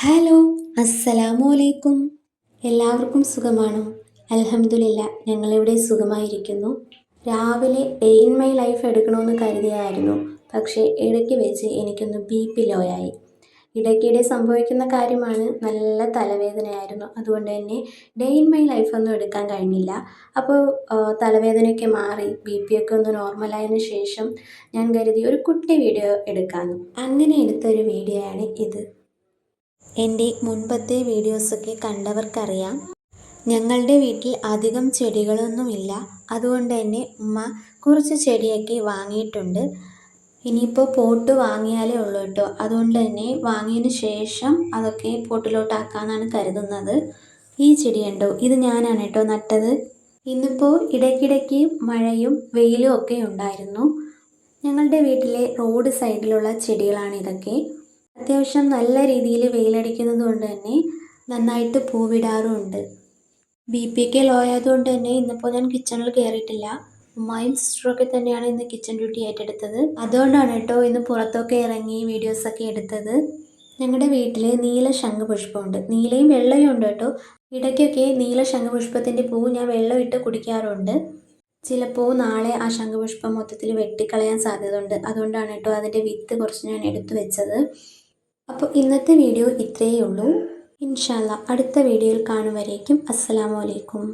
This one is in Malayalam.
ഹലോ, അസ്സലാമു അലൈക്കും. എല്ലാവർക്കും സുഖമാണോ? അൽഹംദുലില്ലാ, ഞങ്ങളിവിടെ സുഖമായിരിക്കുന്നു. രാവിലെ ഡേ ഇൻ മൈ ലൈഫ് എടുക്കണമെന്ന് കരുതിയായിരുന്നു. പക്ഷേ ഇടയ്ക്ക് വെച്ച് എനിക്കൊന്ന് ബി ലോ ആയി. ഇടയ്ക്കിടെ സംഭവിക്കുന്ന കാര്യമാണ്. നല്ല തലവേദനയായിരുന്നു. അതുകൊണ്ട് തന്നെ ഡേ ഇൻ മൈ ലൈഫ് ഒന്നും എടുക്കാൻ കഴിഞ്ഞില്ല. അപ്പോൾ തലവേദനയൊക്കെ മാറി ഒക്കെ ഒന്ന് നോർമലായതിനു ശേഷം ഞാൻ കരുതി ഒരു കുട്ടി വീഡിയോ എടുക്കാമെന്ന്. അങ്ങനെ എടുത്തൊരു വീഡിയോ ആണ് ഇത്. എൻ്റെ മുൻപത്തെ വീഡിയോസൊക്കെ കണ്ടവർക്കറിയാം, ഞങ്ങളുടെ വീട്ടിൽ അധികം ചെടികളൊന്നുമില്ല. അതുകൊണ്ട് തന്നെ ഉമ്മ കുറച്ച് ചെടിയൊക്കെ വാങ്ങിയിട്ടുണ്ട്. ഇനിയിപ്പോൾ പോട്ട് വാങ്ങിയാലേ ഉള്ളൂ കേട്ടോ. അതുകൊണ്ട് തന്നെ വാങ്ങിയതിന് ശേഷം അതൊക്കെ പോട്ടിലോട്ടാക്കാമെന്നാണ് കരുതുന്നത്. ഈ ചെടി കണ്ടോ, ഇത് ഞാനാണ് കേട്ടോ നട്ടത്. ഇന്നിപ്പോൾ ഇടയ്ക്കിടയ്ക്ക് മഴയും വെയിലും ഒക്കെ ഉണ്ടായിരുന്നു. ഞങ്ങളുടെ വീട്ടിലെ റോഡ് സൈഡിലുള്ള ചെടികളാണ് ഇതൊക്കെ. അത്യാവശ്യം നല്ല രീതിയിൽ വെയിലടിക്കുന്നത് കൊണ്ട് തന്നെ നന്നായിട്ട് പൂവിടാറുമുണ്ട്. ഒക്കെ ലോ ആയതുകൊണ്ട് തന്നെ ഇന്നിപ്പോൾ ഞാൻ കിച്ചണിൽ കയറിയിട്ടില്ല. ഉമ്മായും സിസ്റ്ററൊക്കെ തന്നെയാണ് ഇന്ന് കിച്ചൺ ഡ്യൂട്ടി ഏറ്റെടുത്തത്. അതുകൊണ്ടാണ് കേട്ടോ ഇന്ന് പുറത്തൊക്കെ ഇറങ്ങി വീഡിയോസൊക്കെ എടുത്തത്. ഞങ്ങളുടെ വീട്ടിൽ നീല ശംഖുപുഷ്പമുണ്ട്. നീലയും വെള്ളയും ഉണ്ട് കേട്ടോ. ഇടയ്ക്കൊക്കെ നീല ശംഖുപുഷ്പത്തിൻ്റെ പൂവ് ഞാൻ വെള്ളം ഇട്ട് കുടിക്കാറുണ്ട്. ചിലപ്പോൾ നാളെ ആ ശംഖുപുഷ്പം മൊത്തത്തിൽ വെട്ടിക്കളയാൻ സാധ്യതയുണ്ട്. അതുകൊണ്ടാണ് കേട്ടോ അതിൻ്റെ വിത്ത് കുറച്ച് ഞാൻ എടുത്തു വെച്ചത്. അപ്പോൾ ഇന്നത്തെ വീഡിയോ ഇത്രയേ ഉള്ളൂ. ഇൻഷാ അല്ലാ അടുത്ത വീഡിയോയിൽ കാണും വരേക്കും അസ്സലാമു അലൈക്കും.